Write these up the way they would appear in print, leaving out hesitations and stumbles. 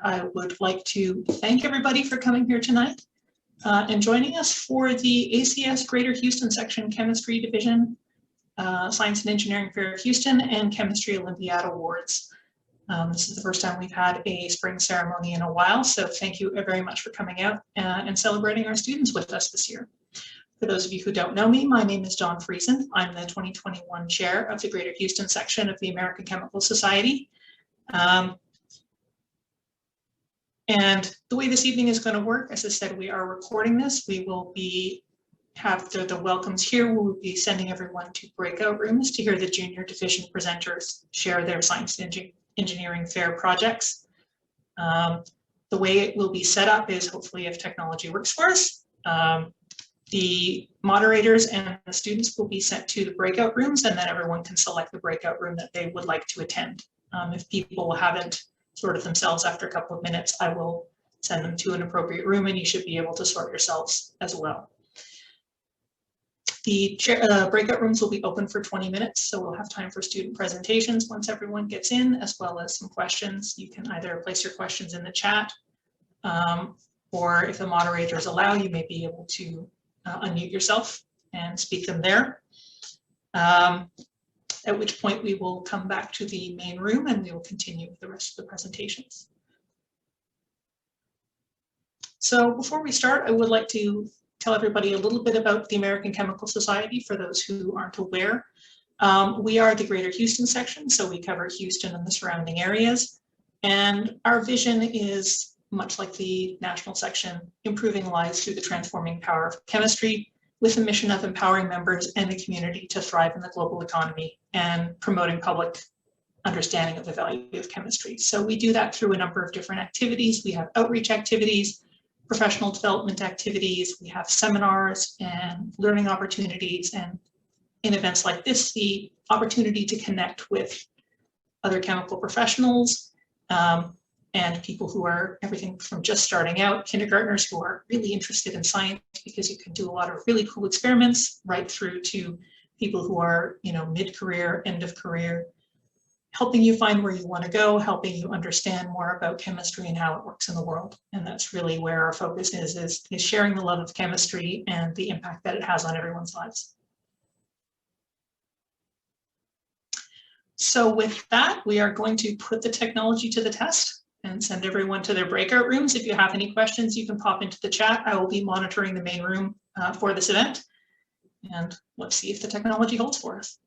I would like to thank everybody for coming here tonight and joining us for the ACS Greater Houston Section Chemistry Division Science and Engineering Fair of Houston and Chemistry Olympiad Awards. This is the first time we've had a spring ceremony in a while, so thank you very much for coming out and celebrating our students with us this year. For those of you who don't know me, my name is Dawn Friesen. I'm the 2021 chair of the Greater Houston section of the American Chemical Society. And the way this evening is going to work, as I said, we are recording this. We will have the welcomes here. We will be sending everyone to breakout rooms to hear the junior division presenters share their science and engineering fair projects. The way it will be set up is, hopefully if technology works for us, the moderators and the students will be sent to the breakout rooms, and then everyone can select the breakout room that they would like to attend. If people haven't sorted themselves after a couple of minutes, I will send them to an appropriate room and you should be able to sort yourselves as well. The breakout rooms will be open for 20 minutes, so we'll have time for student presentations once everyone gets in, as well as some questions. You can either place your questions in the chat, or if the moderators allow, you may be able to unmute yourself and speak them there. At which point we will come back to the main room and we will continue with the rest of the presentations. So before we start, I would like to tell everybody a little bit about the American Chemical Society for those who aren't aware. We are the Greater Houston section, so we cover Houston and the surrounding areas. And our vision is, much like the national section, improving lives through the transforming power of chemistry, with the mission of empowering members and the community to thrive in the global economy and promoting public understanding of the value of chemistry. So we do that through a number of different activities. We have outreach activities, professional development activities, we have seminars and learning opportunities, and in events like this, the opportunity to connect with other chemical professionals and people who are everything from just starting out, kindergartners who are really interested in science because you can do a lot of really cool experiments, right through to people who are, mid-career, end of career, helping you find where you want to go, helping you understand more about chemistry and how it works in the world. And that's really where our focus is sharing the love of chemistry and the impact that it has on everyone's lives. So with that, we are going to put the technology to the test and send everyone to their breakout rooms. If you have any questions, you can pop into the chat. I will be monitoring the main room for this event. And let's see if the technology holds for us.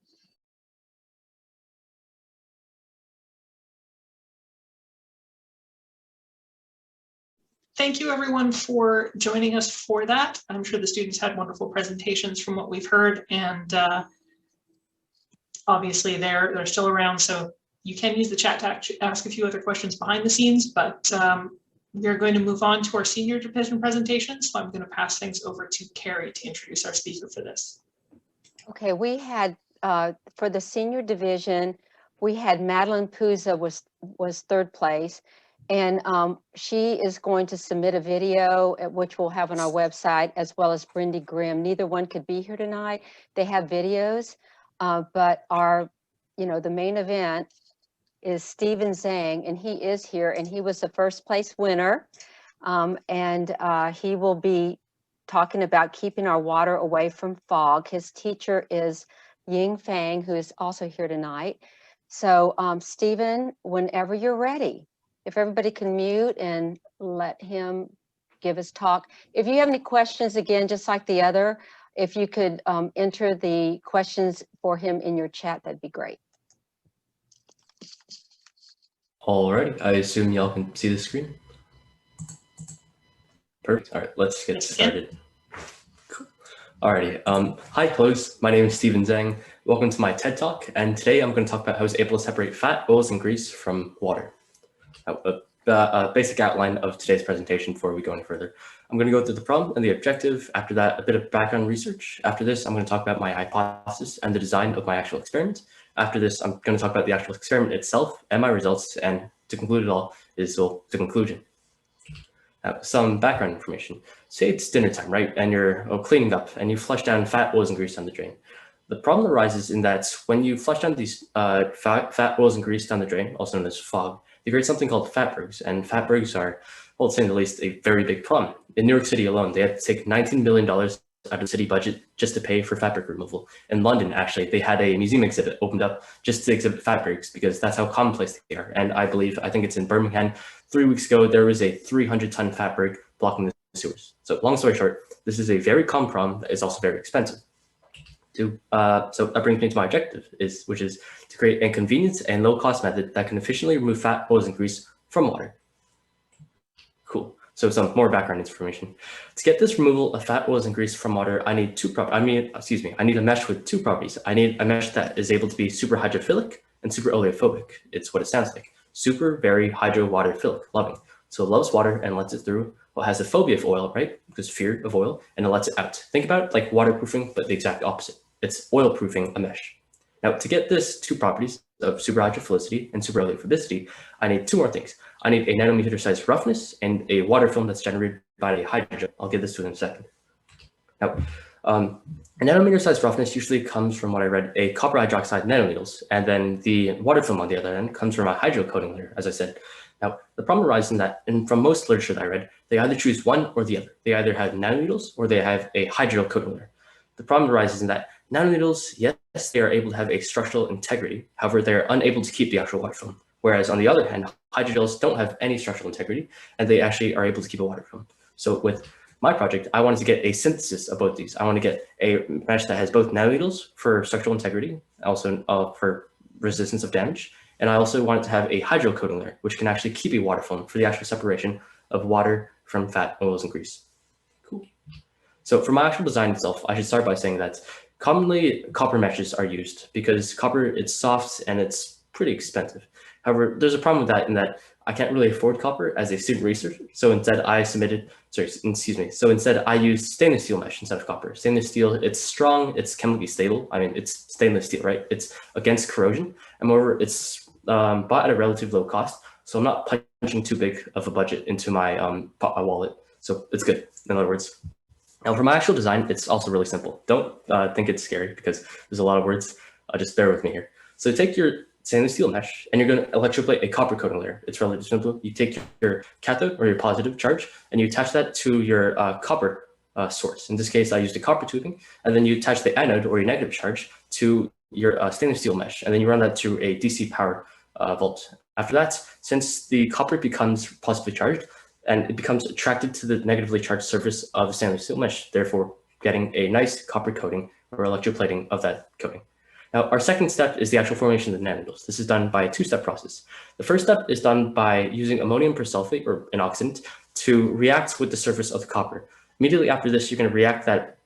Thank you everyone for joining us for that. I'm sure the students had wonderful presentations from what we've heard, and obviously they're still around, so you can use the chat to ask a few other questions behind the scenes, but we're going to move on to our senior division presentation. So I'm going to pass things over to Carrie to introduce our speaker for this. Okay, we had, for the senior division, we had Madeline Puza was third place, and she is going to submit a video, which we'll have on our website, as well as Brindy Grimm. Neither one could be here tonight. They have videos, but the main event is Stephen Zeng, and he is here, and he was the first place winner, and he will be talking about keeping our water away from fog. His teacher is Ying Fang, who is also here tonight. So Stephen, whenever you're ready, if everybody can mute and let him give his talk. If you have any questions, again, just like the other, if you could enter the questions for him in your chat, that'd be great. Alrighty, I assume y'all can see the screen. Perfect. All right, let's get started. Cool. Alrighty. Hi, close. My name is Stephen Zeng. Welcome to my TED Talk, and today I'm going to talk about how I was able to separate fat, oils, and grease from water. A basic outline of today's presentation before we go any further. I'm going to go through the problem and the objective. After that, a bit of background research. After this, I'm going to talk about my hypothesis and the design of my actual experiment. After this, I'm going to talk about the actual experiment itself and my results. And to conclude it all is the conclusion. Some background information. Say it's dinner time, right? And you're cleaning up and you flush down fat, oils, and grease down the drain. The problem arises in that when you flush down these fat, oils, and grease down the drain, also known as fog, they create something called fatbergs, and fatbergs are, well, to say the least, a very big problem. In New York City alone, they had to take $19 million out of the city budget just to pay for fatberg removal. In London, actually, they had a museum exhibit opened up just to exhibit fatbergs because that's how commonplace they are. And I think it's in Birmingham, 3 weeks ago, there was a 300-ton fatberg blocking the sewers. So long story short, this is a very common problem that is also very expensive. So that brings me to my objective, which is to create a convenient and low-cost method that can efficiently remove fat, oils, and grease from water. Cool. So some more background information. To get this removal of fat, oils, and grease from water, I need I need a mesh with two properties. I need a mesh that is able to be super hydrophilic and super oleophobic. It's what it sounds like. Super, very hydro-waterphilic, loving. So it loves water and lets it through. Well, has a phobia of oil, right? Because fear of oil, and it lets it out. Think about it like waterproofing, but the exact opposite. It's oil-proofing a mesh. Now, to get this two properties of super hydrophilicity and super oleophobicity, I need two more things. I need a nanometer size roughness and a water film that's generated by a hydrogel. I'll get this to in a second. Now, a nanometer size roughness usually comes from what I read, a copper hydroxide nanoneedles, and then the water film on the other end comes from a hydrocoating layer, as I said. Now, the problem arises in that, and from most literature that I read, they either choose one or the other. They either have nanoneedles or they have a hydrogel coating layer. The problem arises in that nanoneedles, yes, they are able to have a structural integrity. However, they're unable to keep the actual water film. Whereas on the other hand, hydrogels don't have any structural integrity, and they actually are able to keep a water film. So with my project, I wanted to get a synthesis of both these. I want to get a mesh that has both nanoneedles for structural integrity, also for resistance of damage. And I also wanted to have a hydrocoating layer, which can actually keep a water film for the actual separation of water from fat, oils, and grease. Cool. So for my actual design itself, I should start by saying that commonly copper meshes are used because copper, it's soft and it's pretty expensive. However, there's a problem with that in that I can't really afford copper as a student researcher. So instead I used stainless steel mesh instead of copper. Stainless steel, it's strong, it's chemically stable. I mean, it's stainless steel, right? It's against corrosion. And moreover, it's bought at a relatively low cost. So I'm not punching too big of a budget into my wallet. So it's good, in other words. Now for my actual design, it's also really simple. Don't think it's scary because there's a lot of words. Just bear with me here. So take your stainless steel mesh and you're going to electroplate a copper coating layer. It's relatively simple. You take your cathode or your positive charge and you attach that to your copper source. In this case, I used a copper tubing, and then you attach the anode or your negative charge to your stainless steel mesh, and then you run that through a DC power volt. After that, since the copper becomes positively charged and it becomes attracted to the negatively charged surface of the stainless steel mesh, therefore getting a nice copper coating or electroplating of that coating. Now, our second step is the actual formation of the nanoneedles. This is done by a two-step process. The first step is done by using ammonium persulfate or an oxidant to react with the surface of the copper. Immediately after this, you're going to react that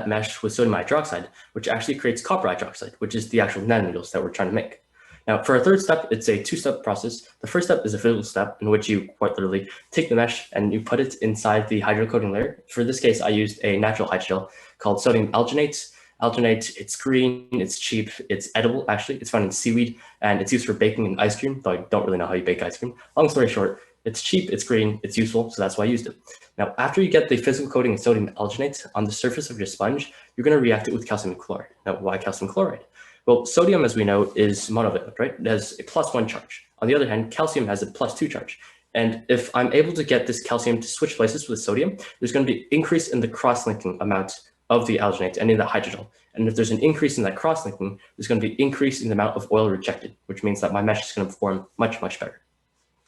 mesh with sodium hydroxide, which actually creates copper hydroxide, which is the actual nanoneedles that we're trying to make. Now, for our third step, it's a two-step process. The first step is a physical step in which you quite literally take the mesh and you put it inside the hydrocoating layer. For this case, I used a natural hydrogel called sodium alginate. Alginate, it's green, it's cheap, it's edible, actually. It's found in seaweed, and it's used for baking and ice cream, though I don't really know how you bake ice cream. Long story short, it's cheap, it's green, it's useful, so that's why I used it. Now, after you get the physical coating of sodium alginate on the surface of your sponge, you're going to react it with calcium chloride. Now, why calcium chloride? Well, sodium, as we know, is monovalent, right? It has a +1 charge. On the other hand, calcium has a +2 charge. And if I'm able to get this calcium to switch places with sodium, there's going to be an increase in the cross-linking amount of the alginate and in the hydrogel. And if there's an increase in that cross-linking, there's going to be an increase in the amount of oil rejected, which means that my mesh is going to perform much, much better.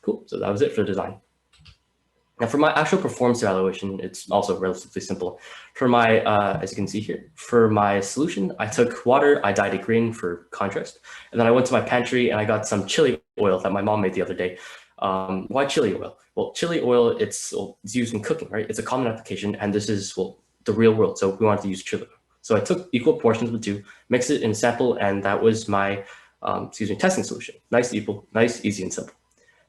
Cool, so that was it for the design. Now for my actual performance evaluation, it's also relatively simple. For my, as you can see here, for my solution, I took water, I dyed it green for contrast, and then I went to my pantry and I got some chili oil that my mom made the other day. Why chili oil? Well, chili oil, it's used in cooking, right? It's a common application, and this is, well, the real world, so we wanted to use chili oil. So I took equal portions of the two, mixed it in a sample, and that was my testing solution. Nice, easy, and simple.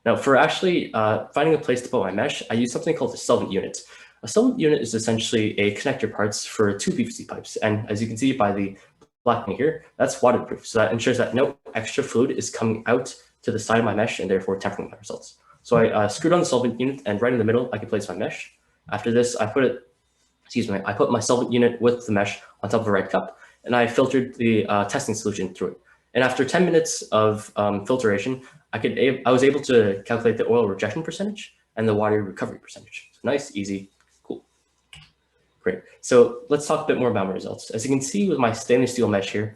Now for actually finding a place to put my mesh, I used something called a solvent unit. A solvent unit is essentially a connector parts for two PVC pipes. And as you can see by the black thing here, that's waterproof. So that ensures that no extra fluid is coming out to the side of my mesh and therefore tempering my results. So I screwed on the solvent unit, and right in the middle, I can place my mesh. After this, I put my solvent unit with the mesh on top of a red cup, and I filtered the testing solution through it. And after 10 minutes of filtration, I was able to calculate the oil rejection percentage and the water recovery percentage. So nice, easy, cool. Great. So let's talk a bit more about my results. As you can see with my stainless steel mesh here,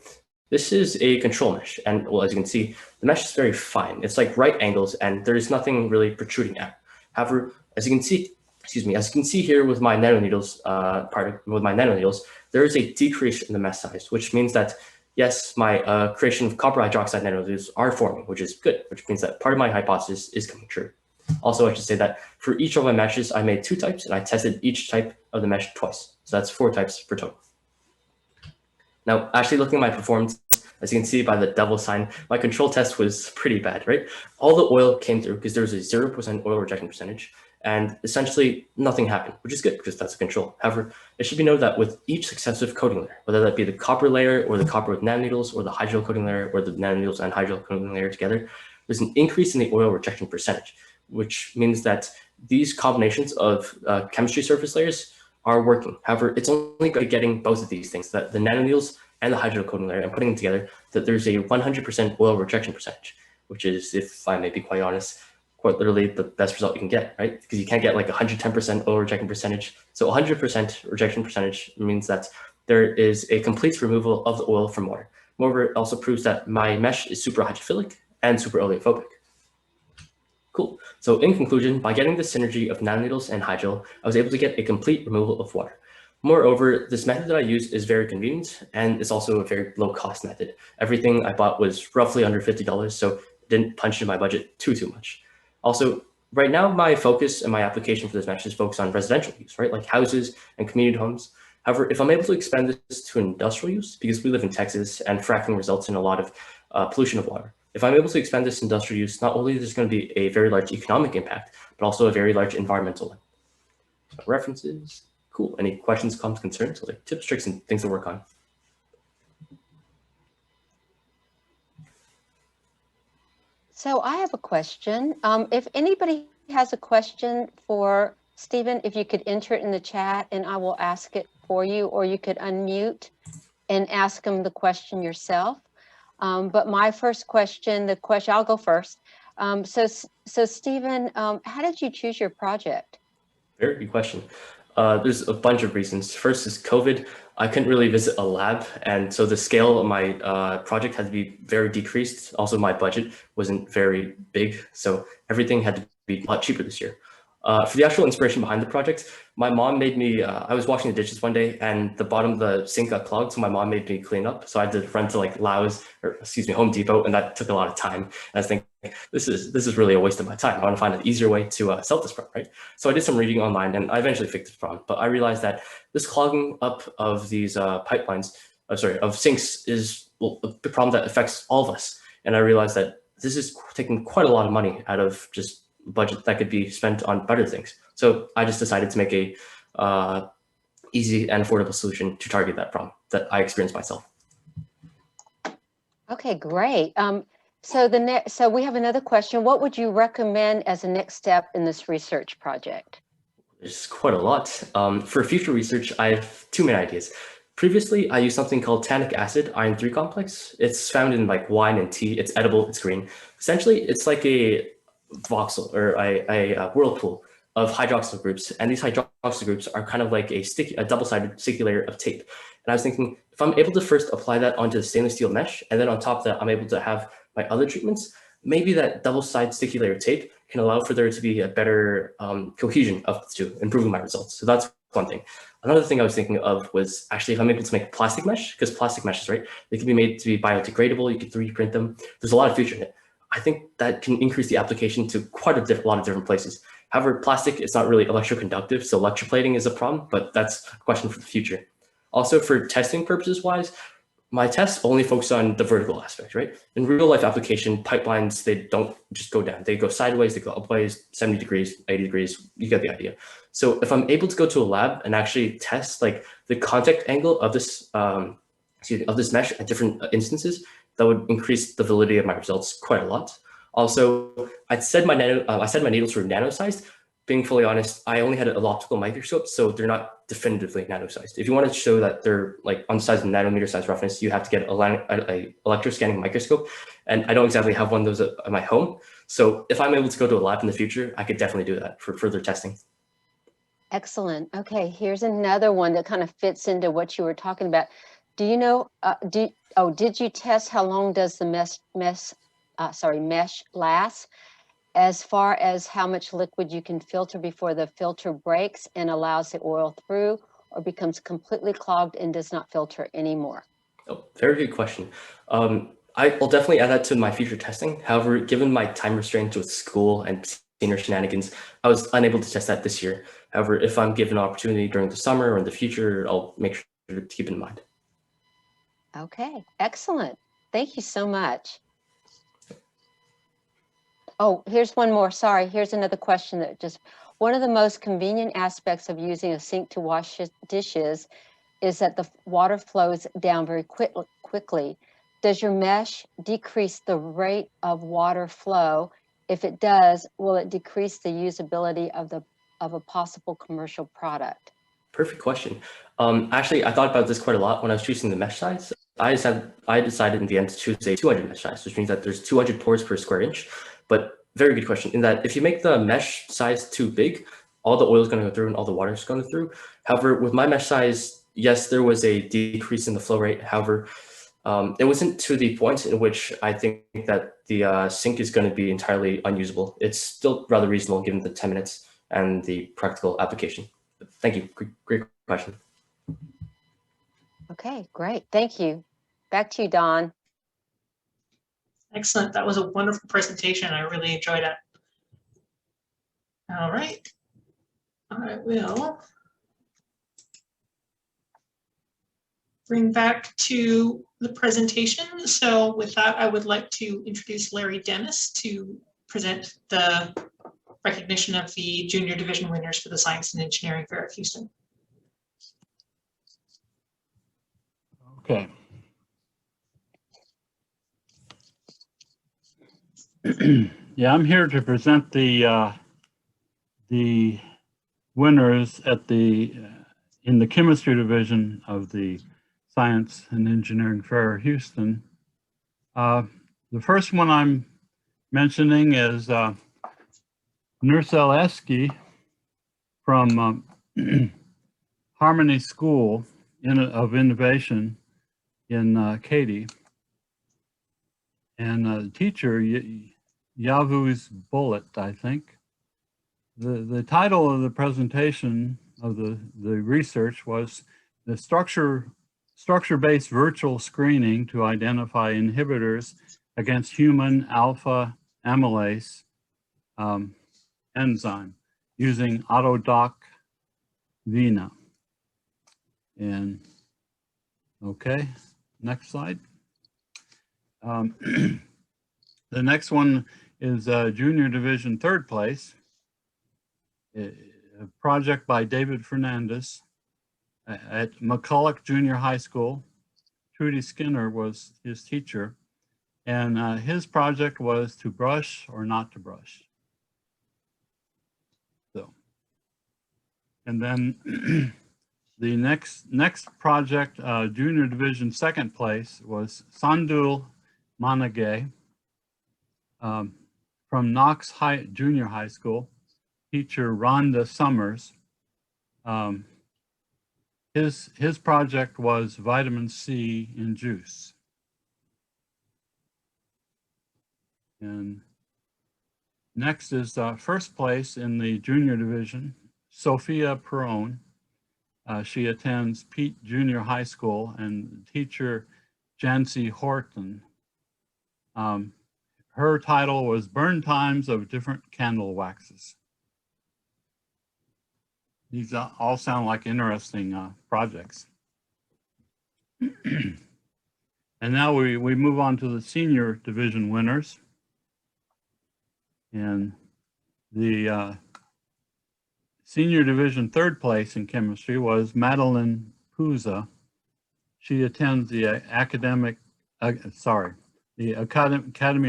this is a control mesh. And well, as you can see, the mesh is very fine. It's like right angles and there's nothing really protruding out. However, as you can see, here with my nanoneedles, there is a decrease in the mesh size, which means that yes, my creation of copper hydroxide nanoneedles are forming, which is good, which means that part of my hypothesis is coming true. Also, I should say that for each of my meshes, I made 2 types and I tested each type of the mesh twice. So that's 4 types per total. Now, actually looking at my performance, as you can see by the double sign, my control test was pretty bad, right? All the oil came through because there was a 0% oil rejection percentage, and essentially nothing happened, which is good because that's a control. However, it should be noted that with each successive coating layer, whether that be the copper layer or the copper with nanoneedles or the hydrogel coating layer or the nanoneedles and hydrogel coating layer together, there's an increase in the oil rejection percentage, which means that these combinations of chemistry surface layers are working. However, it's only getting both of these things, that the nanoneedles and the hydrogel coating layer, and putting them together, that there's a 100% oil rejection percentage, which is, if I may be quite honest, quite literally the best result you can get, right? Because you can't get like 110% oil rejection percentage. So 100% rejection percentage means that there is a complete removal of the oil from water. Moreover, it also proves that my mesh is super hydrophilic and super oleophobic. Cool. So in conclusion, by getting the synergy of nanoneedles and hydrogel, I was able to get a complete removal of water. Moreover, this method that I use is very convenient and it's also a very low cost method. Everything I bought was roughly under $50, so it didn't punch into my budget too much. Also, right now, my focus and my application for this mesh is focused on residential use, right? Like houses and community homes. However, if I'm able to expand this to industrial use, because we live in Texas and fracking results in a lot of pollution of water. If I'm able to expand this industrial use, not only is this going to be a very large economic impact, but also a very large environmental one. So references, cool. Any questions, comments, concerns, like tips, tricks, and things to work on? So I have a question. If anybody has a question for Stephen, if you could enter it in the chat and I will ask it for you, or you could unmute and ask him the question yourself. But my first question, I'll go first. So Stephen, how did you choose your project? Very good question. There's a bunch of reasons. First is COVID. I couldn't really visit a lab, and so the scale of my project had to be very decreased. Also, my budget wasn't very big, so everything had to be a lot cheaper this year. For the actual inspiration behind the project, my mom made me, I was washing the dishes one day and the bottom of the sink got clogged, so my mom made me clean up. So I had to run to like Home Depot, and that took a lot of time. And I was thinking, this is really a waste of my time. I want to find an easier way to solve this problem, right? So I did some reading online and I eventually fixed this problem, but I realized that this clogging up of these of sinks is a big problem that affects all of us. And I realized that this is taking quite a lot of money out of just budget that could be spent on better things. So I just decided to make a easy and affordable solution to target that problem that I experienced myself. Okay, great. So we have another question. What would you recommend as a next step in this research project? There's quite a lot. For future research, I have 2 main ideas. Previously, I used something called tannic acid iron 3 complex. It's found in like wine and tea. It's edible, it's green. Essentially, it's like a voxel or a whirlpool of hydroxyl groups, and these hydroxyl groups are kind of like a double-sided sticky layer of tape. And I was thinking, if I'm able to first apply that onto the stainless steel mesh, and then on top of that, I'm able to have my other treatments, maybe that double-sided sticky layer of tape can allow for there to be a better cohesion of the two, improving my results. So that's one thing. Another thing I was thinking of was actually if I'm able to make a plastic mesh, because plastic meshes, right, they can be made to be biodegradable, you can 3D print them. There's a lot of future in it. I think that can increase the application to quite a lot of different places. However, plastic is not really electroconductive, so electroplating is a problem, but that's a question for the future. Also, for testing purposes wise, my tests only focus on the vertical aspect, right? In real life application, pipelines, they don't just go down. They go sideways, they go upways, 70 degrees, 80 degrees, you get the idea. So if I'm able to go to a lab and actually test like the contact angle of this, of this mesh at different instances, that would increase the validity of my results quite a lot. Also, I said my needles were nano-sized. being fully honest, I only had an optical microscope, so they're not definitively nano-sized. If you want to show that they're like on the size of nanometer size roughness, you have to get a electroscanning microscope. And I don't exactly have one of those at my home. So if I'm able to go to a lab in the future, I could definitely do that for further testing. Excellent. Okay, here's another one that kind of fits into what you were talking about. Do you know, did you test how long does the mesh last? As far as how much liquid you can filter before the filter breaks and allows the oil through, or becomes completely clogged and does not filter anymore? Oh, very good question. I'll definitely add that to my future testing. However, given my time restraints with school and senior shenanigans, I was unable to test that this year. However, if I'm given an opportunity during the summer or in the future, I'll make sure to keep it in mind. Okay, excellent. Thank you so much. Oh, here's one more. Sorry, here's another question that just, one of the most convenient aspects of using a sink to wash dishes is that the water flows down very quickly. Does your mesh decrease the rate of water flow? If it does, will it decrease the usability of a possible commercial product? Perfect question. Actually, I thought about this quite a lot when I was choosing the mesh size. I decided in the end to choose a 200 mesh size, which means that there's 200 pores per square inch. But very good question, in that if you make the mesh size too big, all the oil is going to go through and all the water is going to go through. However, with my mesh size, yes, there was a decrease in the flow rate. However, it wasn't to the point in which I think that the sink is going to be entirely unusable. It's still rather reasonable given the 10 minutes and the practical application. Thank you. Great question. Okay, great. Thank you. Back to you, Don. Excellent. That was a wonderful presentation. I really enjoyed it. All right. I will bring back to the presentation. So with that, I would like to introduce Larry Dennis to present the recognition of the junior division winners for the Science and Engineering Fair of Houston. Okay. Yeah, I'm here to present the winners at in the chemistry division of the Science and Engineering Fair of Houston. The first one I'm mentioning is Nursel Eski from Harmony School of Innovation in Katy. And teacher, Yavuz Bullet, I think. The title of the presentation of the research was the structure-based virtual screening to identify inhibitors against human alpha amylase enzyme using Autodoc Vina. And okay, next slide. The next one is Junior Division 3rd place, a project by David Fernandez at McCulloch Junior High School. Trudy Skinner was his teacher, and his project was to brush or not to brush. So, and then the next project, Junior Division 2nd place, was Sandul Manage from Knox Junior High School, teacher Rhonda Summers. His project was vitamin C in juice. And next is first place in the junior division, Sophia Perone. She attends Pete Junior High School, and teacher Jancy Horton. Her title was Burn Times of Different Candle Waxes. These all sound like interesting projects. And now we move on to the senior division winners. And the senior division 3rd place in chemistry was Madeline Puza. She attends the Academy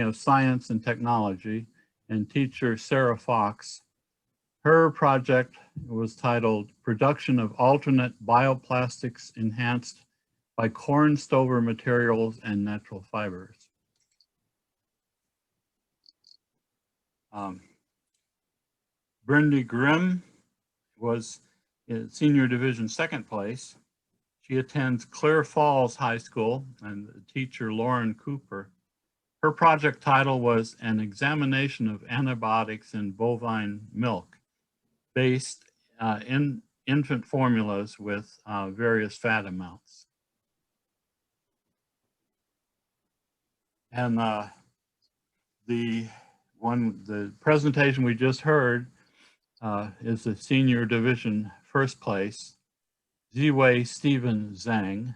of Science and Technology, and teacher Sarah Fox. her project was titled Production of Alternate Bioplastics Enhanced by Corn Stover Materials and Natural Fibers. Brindy Grimm was in Senior Division 2nd place. She attends Clear Falls High School and teacher Lauren Cooper. Her project title was An Examination of Antibiotics in Bovine Milk, based in infant formulas with various fat amounts. And the presentation we just heard is the Senior Division 1st place, Zhi-Wei Stephen Zeng.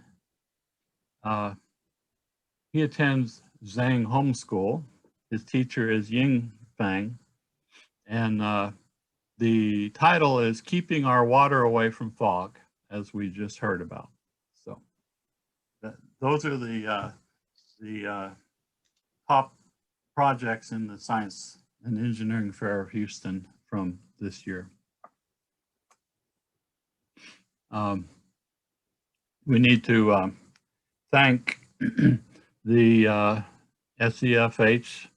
He attends Zeng Homeschool. His teacher is Ying Fang. And the title is Keeping Our Water Away from Fog, as we just heard about. So those are the top projects in the Science and Engineering Fair of Houston from this year. We need to thank the SEFH,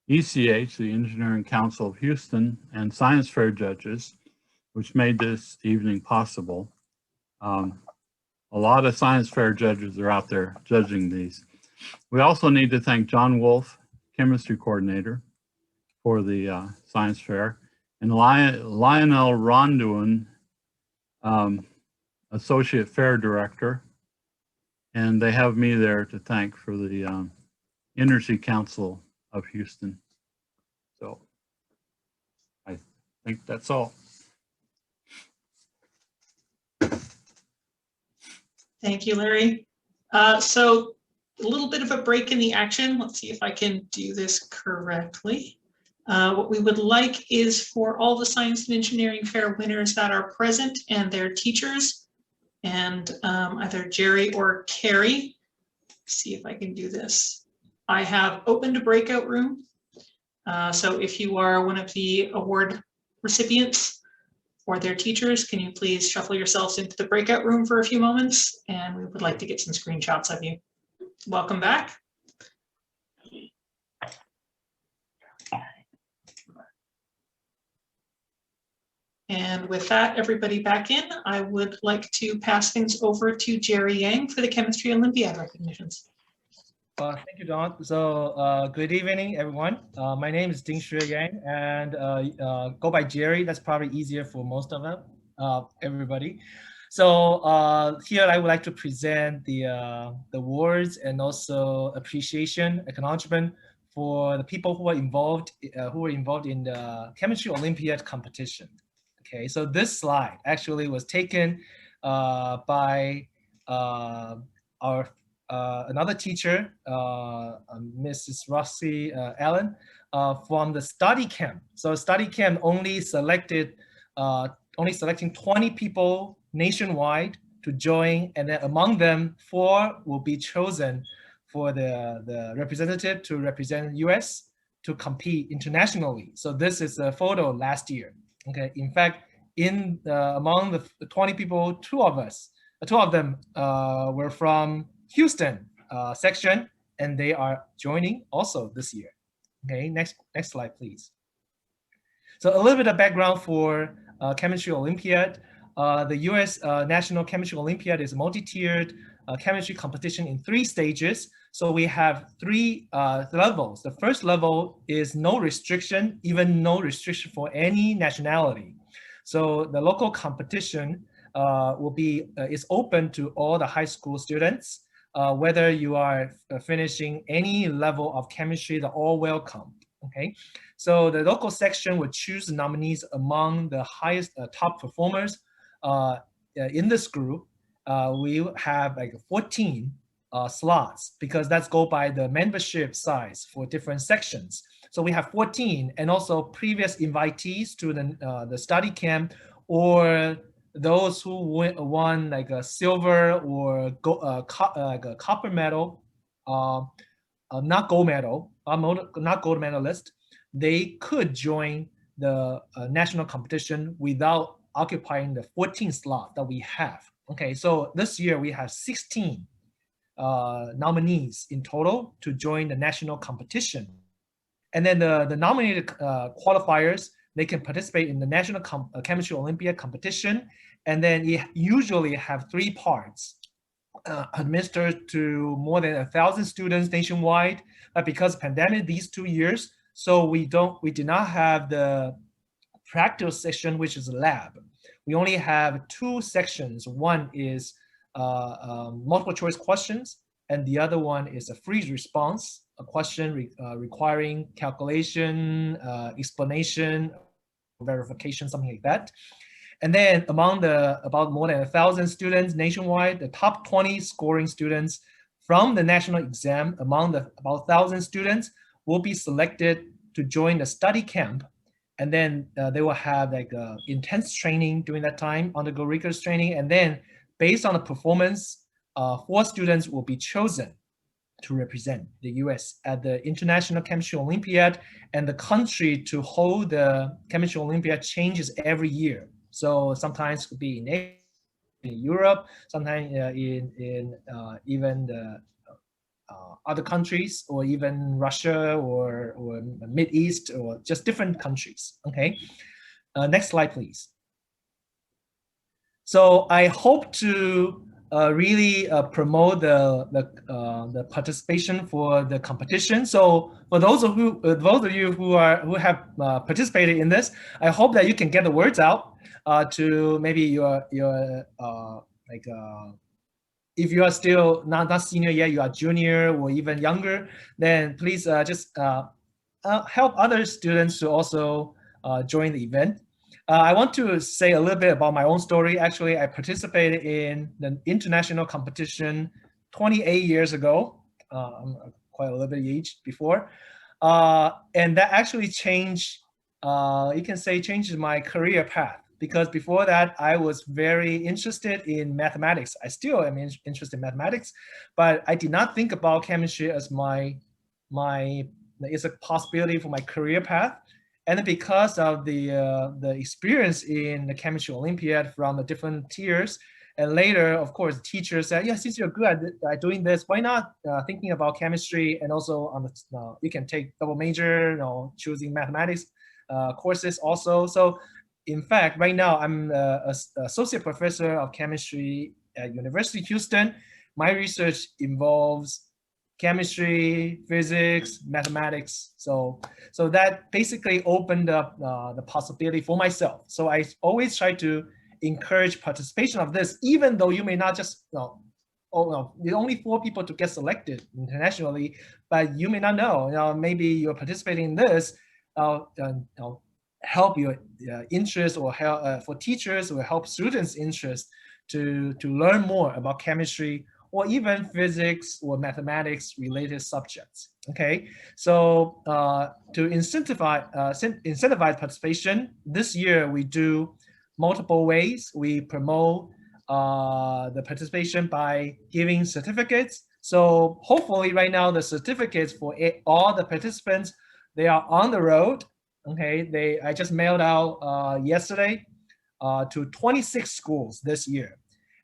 ECH, the Engineering Council of Houston, and Science Fair judges, which made this evening possible. A lot of Science Fair judges are out there judging these. We also need to thank John Wolf, Chemistry Coordinator, for the Science Fair, and Lionel Ronduin, Associate Fair Director, and they have me there to thank for the Energy Council of Houston. So I think that's all. Thank you, Larry. So a little bit of a break in the action. Let's see if I can do this correctly. What we would like is for all the Science and Engineering Fair winners that are present and their teachers, and either Jerry or Carrie, see if I can do this. I have opened a breakout room. So if you are one of the award recipients or their teachers, can you please shuffle yourselves into the breakout room for a few moments? And we would like to get some screenshots of you. Welcome back. And with that, everybody back in, I would like to pass things over to Jerry Yang for the Chemistry Olympiad recognitions. Thank you, Don. So good evening, everyone. My name is Zhi-Wei Yang, and go by Jerry. That's probably easier for most of them, everybody. So here I would like to present the awards and also appreciation, acknowledgement for the people who were involved in the Chemistry Olympiad competition. Okay, so this slide actually was taken by our another teacher, Mrs. Rossi Allen, from the study camp. So study camp only selecting 20 people nationwide to join, and then among them 4 will be chosen for the representative to represent US to compete internationally. So this is a photo last year. Okay, in fact, among the 20 people, 2 of them were from Houston section, and they are joining also this year. Okay, next slide, please. So a little bit of background for Chemistry Olympiad. The US National Chemistry Olympiad is a multi-tiered chemistry competition in 3 stages. So we have 3 levels. The first level is no restriction, even no restriction for any nationality. So the local competition is open to all the high school students. Whether you are finishing any level of chemistry, they're all welcome. Okay, so the local section will choose the nominees among the highest top performers. In this group, we have like 14 slots, because that's go by the membership size for different sections. So we have 14, and also previous invitees to the study camp, or those who won like a silver or like a copper medal, not gold medal, not gold medalist, they could join the national competition without occupying the 14th slot that we have. Okay, so this year we have 16 nominees in total to join the national competition. And then the nominated qualifiers, they can participate in the National Chemistry Olympiad competition. And then you usually have 3 parts administered to more than 1,000 students nationwide. But because of pandemic these 2 years, so we did not have the practice section, which is a lab. We only have 2 sections. One is multiple choice questions, and the other one is a free response, a question requiring calculation, explanation, verification, something like that. And then among the about more than 1,000 students nationwide, the top 20 scoring students from the national exam among the about 1,000 students will be selected to join the study camp. And then they will have like intense training during that time, undergo rigorous training. And then based on the performance, 4 students will be chosen to represent the US at the International Chemistry Olympiad. And the country to hold the Chemistry Olympiad changes every year. So sometimes it could be in Europe, sometimes in even the other countries, or even Russia or Mid East, or just different countries. Okay, next slide, please. So I hope to really promote the participation for the competition. So for those of you who have participated in this, I hope that you can get the words out to maybe your if you are still not senior yet, you are junior or even younger, then please just help other students to also join the event. I want to say a little bit about my own story. Actually, I participated in the international competition 28 years ago. I'm quite a little bit aged before. And that actually changed, you can say changed my career path. Because before that, I was very interested in mathematics. I still am interested in mathematics, but I did not think about chemistry as it's a possibility for my career path. And because of the experience in the Chemistry Olympiad from the different tiers, and later, of course, teachers said, yeah, since you're good at doing this, why not thinking about chemistry, and also on the, you can take double major, choosing mathematics courses also. So in fact, right now, I'm an associate professor of chemistry at University of Houston. My research involves chemistry, physics, mathematics. So that basically opened up the possibility for myself. So I always try to encourage participation of this, even though you may not just, there are only 4 people to get selected internationally, but you may not know, maybe you're participating in this, help your interest, or help for teachers, or help students' interest to learn more about chemistry, or even physics or mathematics related subjects. Okay, so to incentivize participation, this year we do multiple ways. We promote the participation by giving certificates. So hopefully right now the certificates for all the participants, they are on the road. Okay, I just mailed out yesterday to 26 schools this year.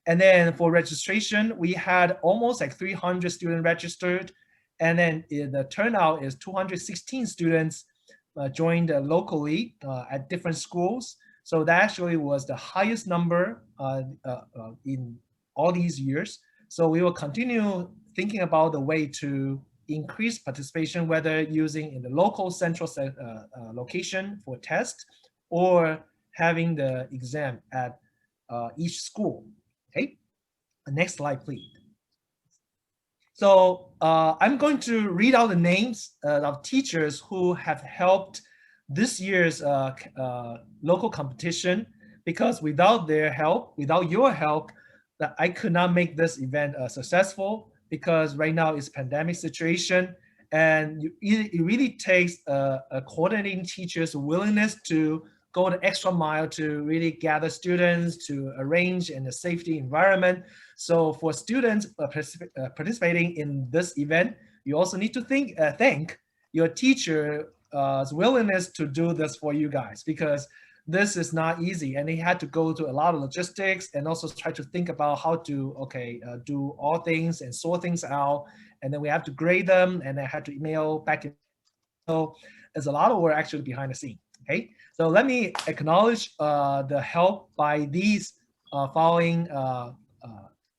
And then for registration, we had almost like 300 students registered. And then the turnout is 216 students joined locally at different schools. So that actually was the highest number in all these years. So we will continue thinking about the way to increase participation, whether using in the local central location for test, or having the exam at each school. Okay, next slide, please. So I'm going to read out the names of teachers who have helped this year's local competition, because without their help, without your help, that I could not make this event successful, because right now it's a pandemic situation, and it really takes a coordinating teacher's willingness to go the extra mile to really gather students, to arrange in a safety environment. So for students participating in this event, you also need to thank your teacher willingness to do this for you guys, because this is not easy, and he had to go to a lot of logistics and also try to think about how to do all things and sort things out, and then we have to grade them, and I had to email back in. So there's a lot of work actually behind the scene. Okay, so let me acknowledge the help by these following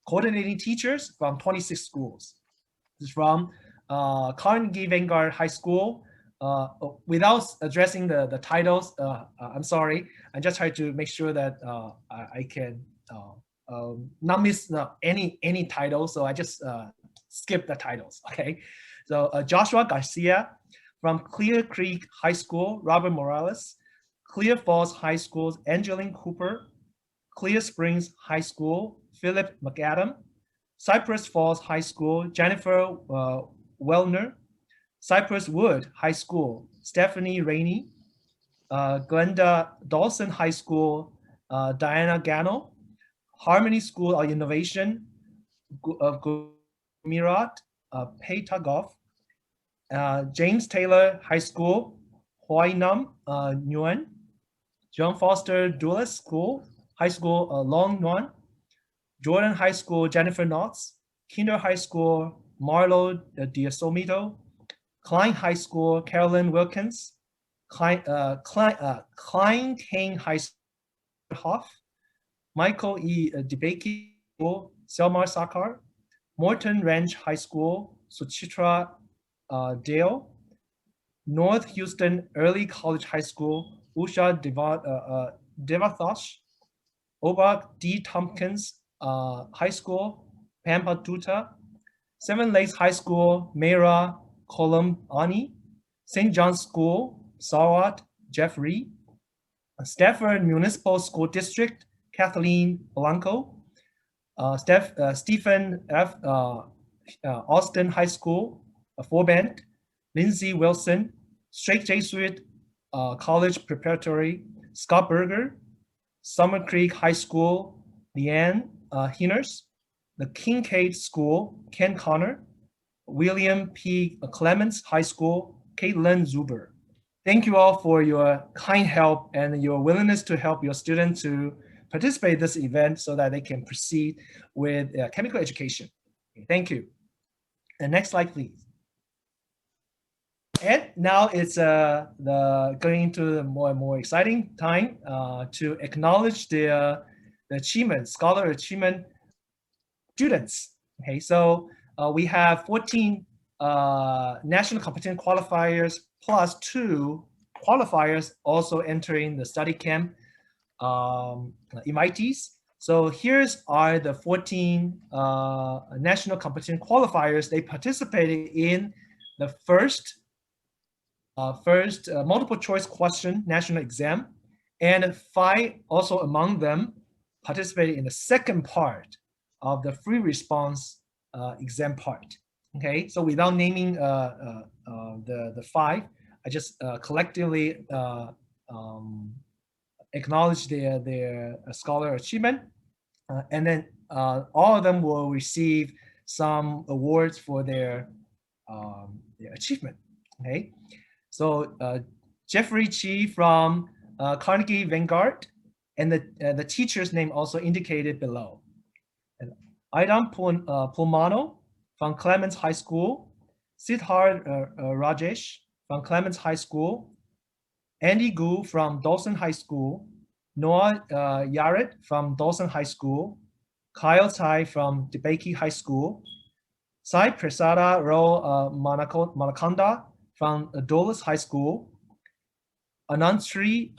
coordinating teachers from 26 schools. This is from Carnegie Vanguard High School. Without addressing the titles, I'm sorry. I just try to make sure that I can not miss any title. So I just skip the titles. Okay. So Joshua Garcia from Clear Creek High School, Robert Morales, Clear Falls High School, Angeline Cooper, Clear Springs High School, Philip McAdam, Cypress Falls High School, Jennifer Wellner, Cypress Wood High School, Stephanie Rainey, Glenda Dawson High School, Diana Gano, Harmony School of Innovation, Mirat Peitagov, James Taylor High School, Huainam Nguyen, John Foster Dulles School, High School Long Nguyen, Jordan High School, Jennifer Knotts, Kinder High School, Marlo Diasomito, Klein High School, Carolyn Wilkins, Klein King High School, Hoff, Michael E. DeBakey School, Selmar Sakar, Morton Ranch High School, Suchitra Dale, North Houston Early College High School, Usha Devathosh, Obak D. Tompkins High School, Pampa Tuta, Seven Lakes High School, Meira Kolumani, St. John's School, Sawat Jeffrey, Stafford Municipal School District, Kathleen Blanco, Stephen F. Austin High School, Forbent, Lindsay Wilson, Straight Jesuit College Preparatory, Scott Berger, Summer Creek High School, Leanne Hinners, the Kincaid School, Ken Connor, William P. Clements High School, Caitlin Zuber. Thank you all for your kind help and your willingness to help your students to participate in this event so that they can proceed with chemical education. Okay, thank you. And next slide, please. And now it's going into the more and more exciting time to acknowledge the achievement, scholar achievement students. Okay, so we have 14 national competition qualifiers plus 2 qualifiers also entering the study camp invitees. So here's are the 14 national competition qualifiers. They participated in the first multiple choice question national exam, and 5 also among them participated in the second part of the free response exam part. Okay, so without naming the 5, I just collectively acknowledge their scholar achievement, and then all of them will receive some awards for their achievement. Okay, so Jeffrey Chi from Carnegie Vanguard, and the teacher's name also indicated below. And Aidan Pulmano from Clements High School, Siddharth Rajesh from Clements High School, Andy Gu from Dawson High School, Noah Yaret from Dawson High School, Kyle Tsai from DeBakey High School, Sai Prasada Ro Manakanda from Dulles High School, Anantri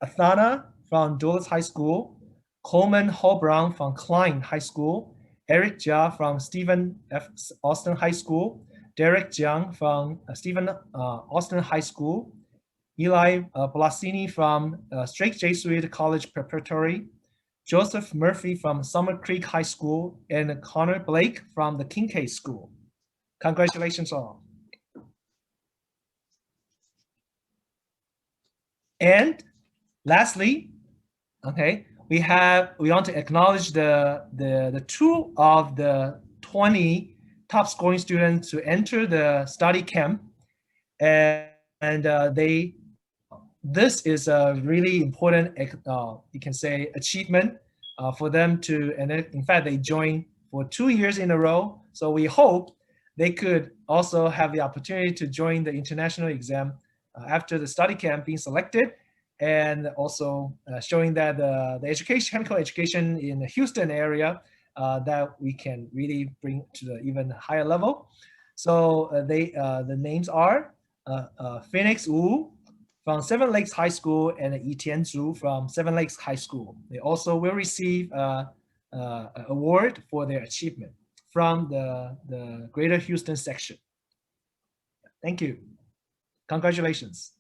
Athana from Dulles High School, Coleman Hall Brown from Klein High School, Eric Jia from Stephen F. Austin High School, Derek Jiang from Stephen Austin High School, Eli Blasini from Straight Jesuit College Preparatory, Joseph Murphy from Summer Creek High School, and Connor Blake from the Kincaid School. Congratulations all. And lastly, okay, we want to acknowledge the 2 of the 20 top scoring students to enter the study camp. and this is a really important, you can say, achievement for them to, and in fact, they joined for 2 years in a row. So we hope they could also have the opportunity to join the international exam after the study camp being selected, and also showing that the education, chemical education in the Houston area, that we can really bring to the even higher level. So the names are Phoenix Wu from Seven Lakes High School and Yitian Zhu from Seven Lakes High School. They also will receive an award for their achievement from the Greater Houston section. Thank you. Congratulations.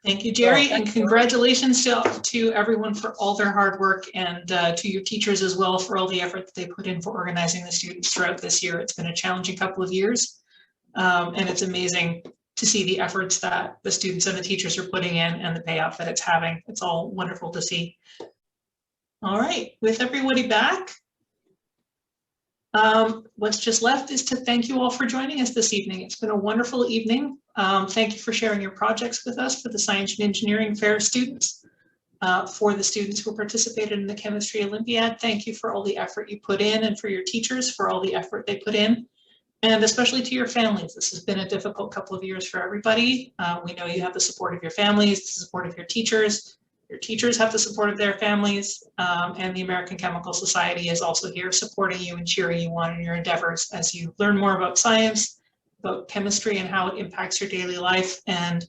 Thank you, Jerry, and congratulations to everyone for all their hard work, and to your teachers as well for all the effort that they put in for organizing the students throughout this year. It's been a challenging couple of years, and it's amazing to see the efforts that the students and the teachers are putting in and the payoff that it's having. It's all wonderful to see. All right, with everybody back, what's just left is to thank you all for joining us this evening. It's been a wonderful evening. Thank you for sharing your projects with us for the Science and Engineering Fair students. For the students who participated in the Chemistry Olympiad, thank you for all the effort you put in, and for your teachers for all the effort they put in, and especially to your families. This has been a difficult couple of years for everybody. We know you have the support of your families, the support of your teachers. Your teachers have the support of their families, and the American Chemical Society is also here supporting you and cheering you on in your endeavors as you learn more about science, about chemistry, and how it impacts your daily life. And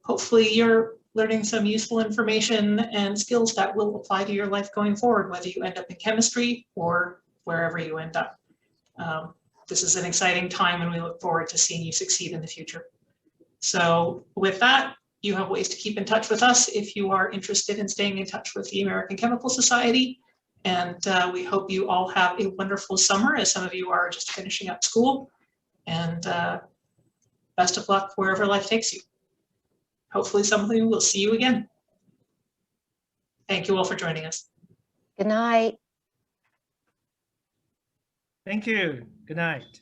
hopefully you're learning some useful information and skills that will apply to your life going forward, whether you end up in chemistry or wherever you end up. This is an exciting time, and we look forward to seeing you succeed in the future. So with that, you have ways to keep in touch with us if you are interested in staying in touch with the American Chemical Society. And we hope you all have a wonderful summer, as some of you are just finishing up school. And best of luck wherever life takes you. Hopefully some of you will see you again. Thank you all for joining us. Good night. Thank you. Good night.